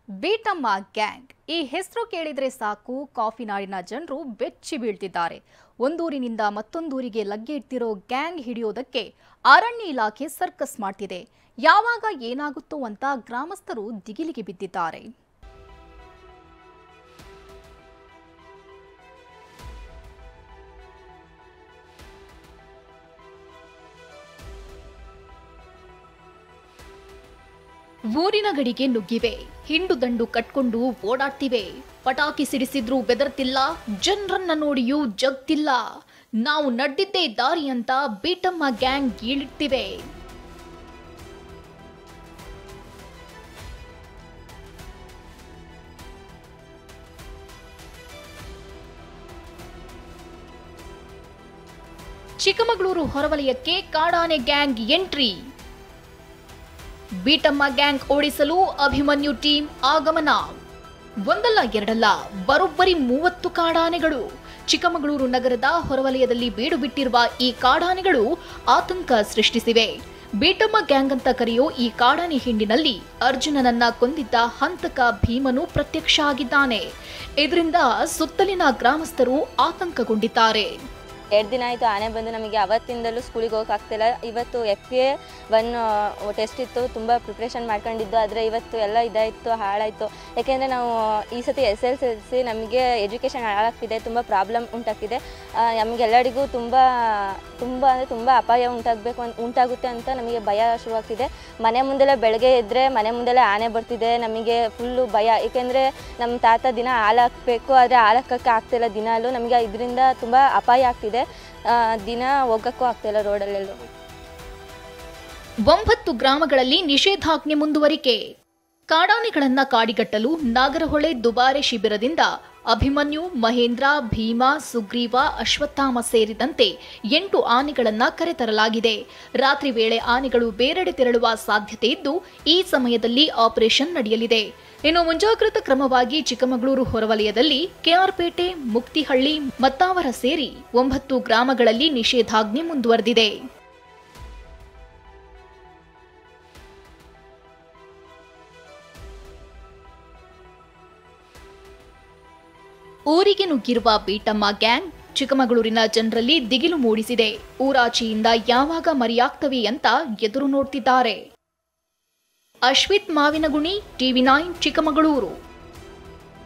ಬೀಟಮ್ಮ gang ಈ ಹೆಸರು ಕೇಳಿದ್ರೆ ಸಾಕು ಕಾಫಿ ನಾಡಿನ ಜನರು ಬೆಚ್ಚಿ ಬೀಳ್ತಿದ್ದಾರೆ. ಒಂದೂರಿನಿಂದ ಮತ್ತೊಂದೂರಿಗೆ ಲಗ್ಗೆ ಇಡ್ತಿರೋ ಗ್ಯಾಂಗ್ ಹಿಡಿಯೋದಕ್ಕೆ ಅರಣ್ಯ ಇಲಾಖೆ ಸರ್ಕಸ್ ಮಾಡ್ತಿದೆ. ಯಾವಾಗ ಏನಾಗುತ್ತೋ ಅಂತ ಗ್ರಾಮಸ್ಥರು ದಿಗಿಲಿಗೆ ಬಿದ್ದಿದ್ದಾರೆ. ಊರಿನ ಗಡಿಗೆ ನುಗ್ಗಿವೆ, ಹಿಂಡು ದಂಡು ಕಟ್ಕೊಂಡು ಓಡಾಡ್ತಿವೆ. ಪಟಾಕಿ ಸಿಡಿಸಿದ್ರೂ ಬೆದರ್ತಿಲ್ಲ, ಜನರನ್ನ ನೋಡಿಯೂ ಜಗ್ತಿಲ್ಲ. ನಾವು ನಡೆದಿದ್ದೇ ದಾರಿ ಅಂತ ಬೀಟಮ್ಮ ಗ್ಯಾಂಗ್ ಗೀಳಿಡ್ತಿವೆ. ಚಿಕ್ಕಮಗಳೂರು ಹೊರವಲಯಕ್ಕೆ ಕಾಡಾನೆ ಗ್ಯಾಂಗ್ ಎಂಟ್ರಿ. ಬೀಟಮ್ಮ ಗ್ಯಾಂಗ್ ಓಡಿಸಲು ಅಭಿಮನ್ಯು ಟೀಮ್ ಆಗಮನ. ಒಂದಲ್ಲ ಎರಡಲ್ಲ, ಬರೋಬ್ಬರಿ 30 ಕಾಡಾನೆಗಳು. ಚಿಕ್ಕಮಗಳೂರು ನಗರದ ಹೊರವಲಯದಲ್ಲಿ ಬೀಡು ಬಿಟ್ಟಿರುವ ಈ ಕಾಡಾನೆಗಳು ಆತಂಕ ಸೃಷ್ಟಿಸಿವೆ. ಬೀಟಮ್ಮ ಗ್ಯಾಂಗ್ ಅಂತ ಕರೆಯೋ ಈ ಕಾಡಾನೆ ಹಿಂಡಿನಲ್ಲಿ ಅರ್ಜುನನನ್ನ ಕೊಂದಿದ್ದ ಹಂತಕ ಭೀಮನು ಪ್ರತ್ಯಕ್ಷ ಆಗಿದ್ದಾನೆ. ಇದರಿಂದ ಸುತ್ತಲಿನ ಗ್ರಾಮಸ್ಥರು ಆತಂಕಗೊಂಡಿದ್ದಾರೆ. 2 ದಿನ ಆಯಿತು ಆನೆ ಬಂದು. ನಮಗೆ ಅವತ್ತಿಂದಲೂ ಸ್ಕೂಲಿಗೆ ಹೋಗೋಕ್ಕಾಗ್ತಿಲ್ಲ. ಇವತ್ತು FA1 ಟೆಸ್ಟ್ ಇತ್ತು, ತುಂಬ ಪ್ರಿಪ್ರೇಷನ್ ಮಾಡ್ಕೊಂಡಿದ್ದು. ಆದರೆ ಇವತ್ತು ಎಲ್ಲ ಇದಾಯಿತು, ಹಾಳಾಯಿತು. ಯಾಕೆಂದರೆ ನಾವು ಈ ಸತಿ SSLC ನಮಗೆ ಎಜುಕೇಷನ್ ಹಾಳಾಗ್ತಿದೆ, ತುಂಬ ಪ್ರಾಬ್ಲಮ್ ಉಂಟಾಗ್ತಿದೆ. ನಮಗೆಲ್ಲರಿಗೂ ತುಂಬ ಅಂದರೆ ತುಂಬ ಅಪಾಯ ಉಂಟಾಗುತ್ತೆ ಅಂತ ನಮಗೆ ಭಯ ಶುರುವಾಗ್ತಿದೆ. ಮನೆ ಮುಂದೆಲ್ಲ ಬೆಳಗ್ಗೆ ಎದ್ದರೆ ಮನೆ ಮುಂದೆಲ್ಲ ಆನೆ ಬರ್ತಿದೆ. ನಮಗೆ ಫುಲ್ಲು ಭಯ. ಏಕೆಂದರೆ ನಮ್ಮ ತಾತ ದಿನ ಹಾಲು ಹಾಕಬೇಕು, ಆದರೆ ಹಾಲು ಹಾಕೋಕ್ಕೆ ಆಗ್ತಿಲ್ಲ. ದಿನಾಲೂ ನಮಗೆ ಇದರಿಂದ ತುಂಬ ಅಪಾಯ ಆಗ್ತಿದೆ. ದಿನ ಹೋಗಕ್ಕೂ ಆಗ್ತಿಲ್ಲ ರೋಡಲ್ಲೆಲ್ಲೂ. 9 ಗ್ರಾಮಗಳಲ್ಲಿ ನಿಷೇಧಾಜ್ಞೆ ಮುಂದುವರಿಕೆ. ಕಾಡಾನೆಗಳನ್ನ ಕಾಡಿಗಟ್ಟಲು ನಾಗರಹೊಳೆ ದುಬಾರೆ ಶಿಬಿರದಿಂದ ಅಭಿಮನ್ಯು, ಮಹೇಂದ್ರ, ಭೀಮಾ, ಸುಗ್ರೀವ, ಅಶ್ವತ್ಥಾಮ ಸೇರಿದಂತೆ 8 ಆನೆಗಳನ್ನ ಕರೆತರಲಾಗಿದೆ. ರಾತ್ರಿ ವೇಳೆ ಆನೆಗಳು ಬೇರೆಡೆ ತೆರಳುವ ಸಾಧ್ಯತೆ ಇದ್ದು, ಈ ಸಮಯದಲ್ಲಿ ಆಪರೇಷನ್ ನಡೆಯಲಿದೆ. ಇನ್ನು ಮುಂಜಾಗ್ರತಾ ಕ್ರಮವಾಗಿ ಚಿಕ್ಕಮಗಳೂರು ಹೊರವಲಯದಲ್ಲಿ ಕೆಆರ್ಪೇಟೆ, ಮುಕ್ತಿಹಳ್ಳಿ, ಮತ್ತಾವರ ಸೇರಿ 9 ಗ್ರಾಮಗಳಲ್ಲಿ ನಿಷೇಧಾಜ್ಞೆ ಮುಂದುವರೆದಿದೆ. ಊರಿಗೆ ನುಗ್ಗಿರುವ ಬೀಟಮ್ಮ ಗ್ಯಾಂಗ್ ಚಿಕ್ಕಮಗಳೂರಿನ ಜನರಲ್ಲಿ ದಿಗಿಲು ಮೂಡಿಸಿದೆ. ಊರಾಚೆಯಿಂದ ಯಾವಾಗ ಮರೆಯಾಗ್ತವೆ ಅಂತ ಎದುರು ನೋಡ್ತಿದ್ದಾರೆ. ಅಶ್ವಿತ್ ಮಾವಿನಗುಣಿ, TV9 ಚಿಕ್ಕಮಗಳೂರು.